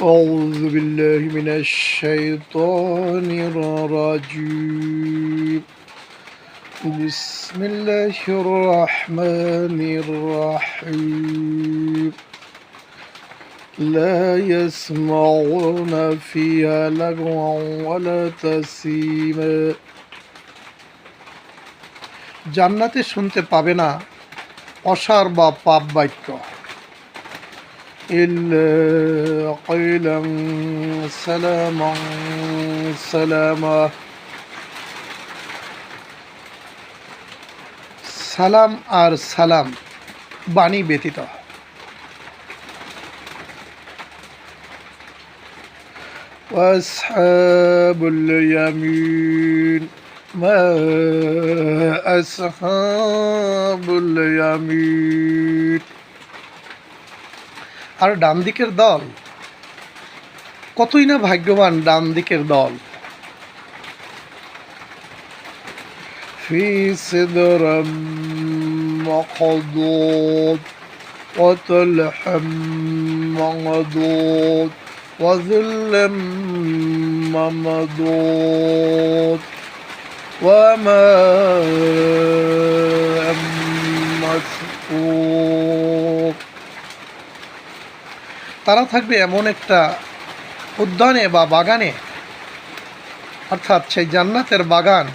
أعوذ بالله من الشيطان الرجيم بسم الله الرحمن الرحيم لا يسمعون فيها لغوا ولا تأثيما জান্নাতে শুনতে পাবে না অসার বা পাপ বাক্য إلا قيلا سلاما سلاما সালাম আর সালাম বাণী ব্যতীত। وأصحاب اليمين ما أصحاب اليمين আর ডান দিকের দল কতই না ভাগ্যবান ডান দিকের দল। ফি সিদরাম মাখদুদ ওয়া তালহাম মামদুদ ওয়া যিল্লাম মামদুদ ওয়া মা'আম মাসকুব। তারা থাকবে এমন একটা উদ্যানে বা বাগানে, অর্থাৎ সেই জান্নাতের বাগান,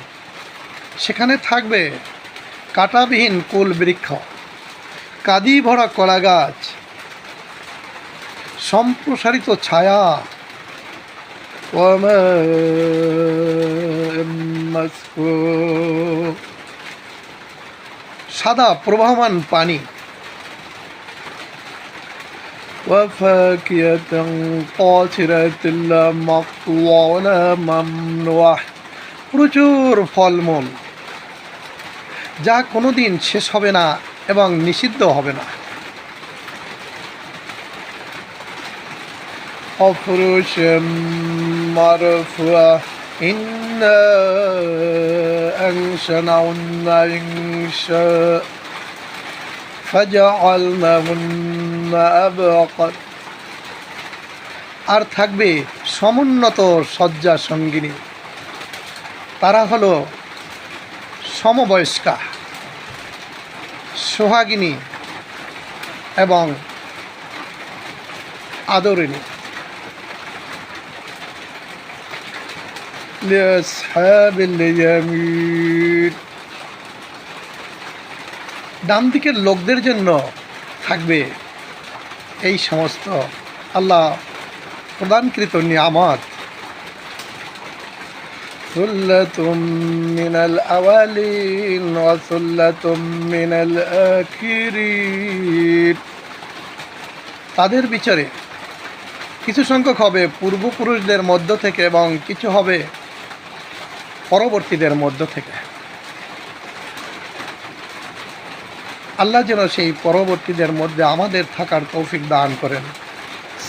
সেখানে থাকবে কাঁটাবিহীন কুল বৃক্ষ, কাদি ভরা কলা গাছ, সম্প্রসারিত ছায়া, সাদা প্রবাহমান পানি, وفاكهة قاصرة لا مقطوع ولا ممنوع প্রচুর ফলমূল যা কোনোদিন শেষ হবে না এবং নিষিদ্ধ হবে না। وفرش مرفوعة إنا أنشأناهن إنشاء فجعلناهن أبقا। আর থাকবে সমুন্নত শয্যা সঙ্গিনী, তারা হলো সমবয়স্কা, সোহাগিনী এবং আদরিণী। লিআসহাবিল ইয়ামিন, ডান দিকের লোকদের জন্য থাকবে এই সমস্ত আল্লাহ প্রদানকৃত নিয়ামত। সুল্লাতুম মিনাল আওয়ালিন ওয়া সুল্লাতুম মিনাল আখিরিন, তাদের বিচারে কিছু সংখ্যক হবে পূর্বপুরুষদের মধ্য থেকে এবং কিছু হবে পরবর্তীদের মধ্য থেকে। আল্লাহ যেন সেই পরবর্তীদের মধ্যে আমাদের থাকার তৌফিক দান করেন।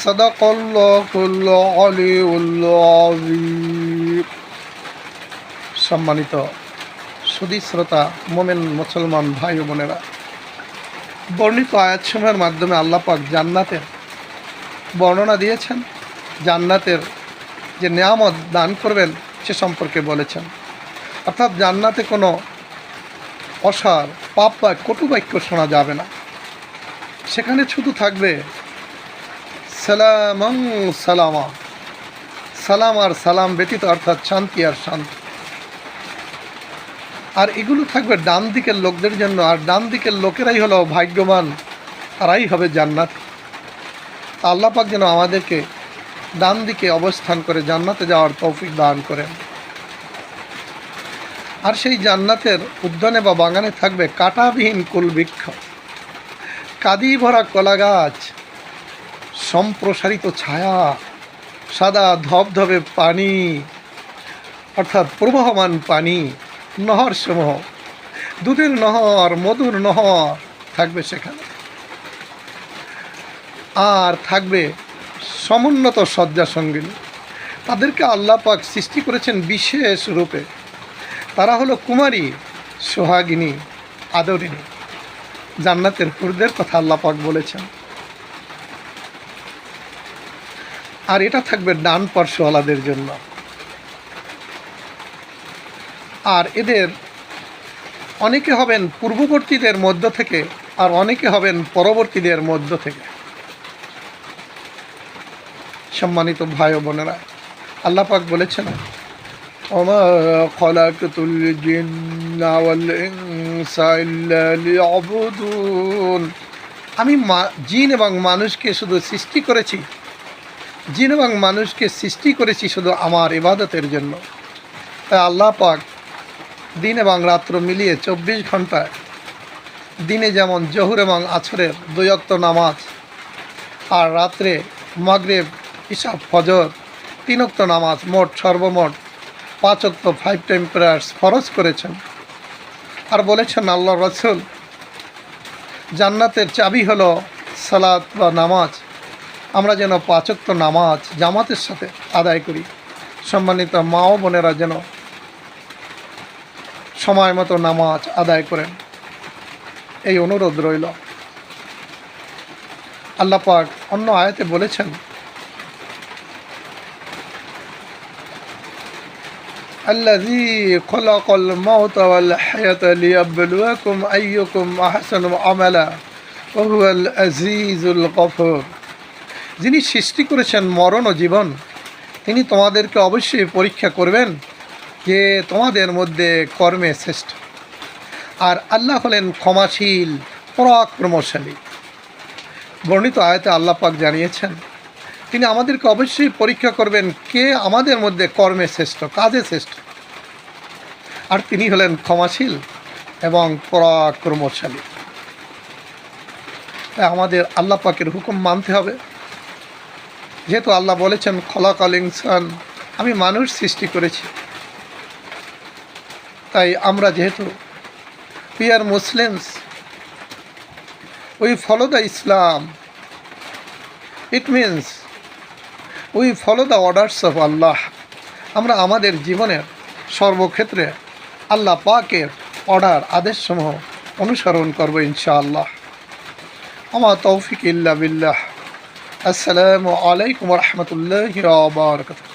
সাদাকাল্লাহুল আলিয়্যুল আযীম। সম্মানিত সুধী শ্রোতা মোমেন মুসলমান ভাই ও বোনেরা, বর্ণিত আয়াতসমূহের মাধ্যমে আল্লাহ পাক জান্নাতের বর্ণনা দিয়েছেন, জান্নাতের যে নিয়ামত দান করবেন সে সম্পর্কে বলেছেন। অর্থাৎ জান্নাতে কোনো অসার, পাপ বা কটু বাক্য শোনা যাবে না। সেখানে শুধু থাকবে সালামাং সালামা, সালাম আর সালাম ব্যতীত, অর্থাৎ শান্তি আর শান্তি। আর এগুলো থাকবে ডান দিকের লোকদের জন্য, আর ডান দিকের লোকেরাই হলো ভাগ্যবান, তারাই হবে জান্নাত। আল্লাহ পাক যেন আমাদেরকে ডান দিকে অবস্থান করে জান্নাতে যাওয়ার তৌফিক দান করেন। আর সেই জান্নাতের উদ্যানে বা বাগানে থাকবে কাঁটাবিহীন কুল বৃক্ষ, কাদি ভরা কলা গাছ, সম্প্রসারিত ছায়া, সাদা ধবধবে পানি, অর্থাৎ প্রবাহমান পানি, নহর সমূহ, দুধের নহর, মধুর নহর থাকবে সেখানে। আর থাকবে সমুন্নত শয্যা সঙ্গিনী, তাদেরকে আল্লাহ পাক সৃষ্টি করেছেন বিশেষ রূপে। তারা হলো কুমারী, সোহাগিনী, আদরিণী। জান্নাতের হুরদের কথা আল্লাহ পাক বলেছেন। আর এটা থাকবে ডান পার্শ্বওয়ালাদের জন্য। আর এদের অনেকে হবেন পূর্ববর্তীদের মধ্য থেকে, আর অনেকে হবেন পরবর্তীদের মধ্য থেকে। সম্মানিত ভাই ও বোনেরা, আল্লাহ পাক বলেছেন, ওমা খলাকতুল জিন্না ওয়াল ইনসা ইল্লা লিয়াবুদুন, আমি জিন এবং মানুষকে শুধু সৃষ্টি করেছি, জিন এবং মানুষকে সৃষ্টি করেছি শুধু আমার ইবাদতের জন্য। তাই আল্লাহ পাক দিন এবং রাত্র মিলিয়ে 24 ঘন্টায়, দিনে যেমন জহুর এবং আছরের 2 ওয়াক্ত নামাজ, আর রাত্রে মাগরিব, ইশা, ফজর 3 ওয়াক্ত নামাজ, মোট সর্বমোট 5 ওয়াক্ত 5 টাইম প্রেয়ার্স ফরজ করেছেন। আর বলেছেন আল্লাহ রাসূল, জান্নাতের চাবি হলো সালাত বা নামাজ, আমরা যেন 5 ওয়াক্ত নামাজ জামাতের সাথে আদায় করি। সম্মানিত মা ও বোনেরা যেন সময় মতো নামাজ আদায় করেন, এই অনুরোধ রইল। আল্লাহ পাক অন্য আয়াতে বলেছেন, আল্লাযী খলাকাল মাউতা ওয়াল হায়াতা লিয়াবলুয়াকুম আইয়ুকুম আহসানু আমালা ওয়া হুয়াল আজিজুল গফুর, যিনি সৃষ্টি করেছেন মরণ ও জীবন, তিনি তোমাদেরকে অবশ্যই পরীক্ষা করবেন যে তোমাদের মধ্যে কর্মে শ্রেষ্ঠ। আর আল্লাহ হলেন ক্ষমাশীল, পরাক্রমশালী। বর্ণিত আয়াতে আল্লাহ পাক জানিয়েছেন তিনি আমাদেরকে অবশ্যই পরীক্ষা করবেন কে আমাদের মধ্যে কর্মে শ্রেষ্ঠ, কাজে শ্রেষ্ঠ। আর তিনি হলেন ক্ষমাশীল এবং পরাক্রমশালী। তাই আমাদের আল্লাহ পাকের হুকুম মানতে হবে। যেহেতু আল্লাহ বলেছেন খলাকাল ইনসান, আমি মানুষ সৃষ্টি করেছি, তাই আমরা যেহেতু we are Muslims, we follow the Islam, it means we follow the orders of Allah. আমরা আমাদের জীবনের সর্বক্ষেত্রে আল্লাহ পাকের অর্ডার, আদেশসমূহ অনুসরণ করব ইনশাআল্লাহ। আমা তৌফিক ইল্লা বিল্লাহ। আসসালামু আলাইকুম ওয়া রাহমাতুল্লাহি ওয়া বারাকাতুহু।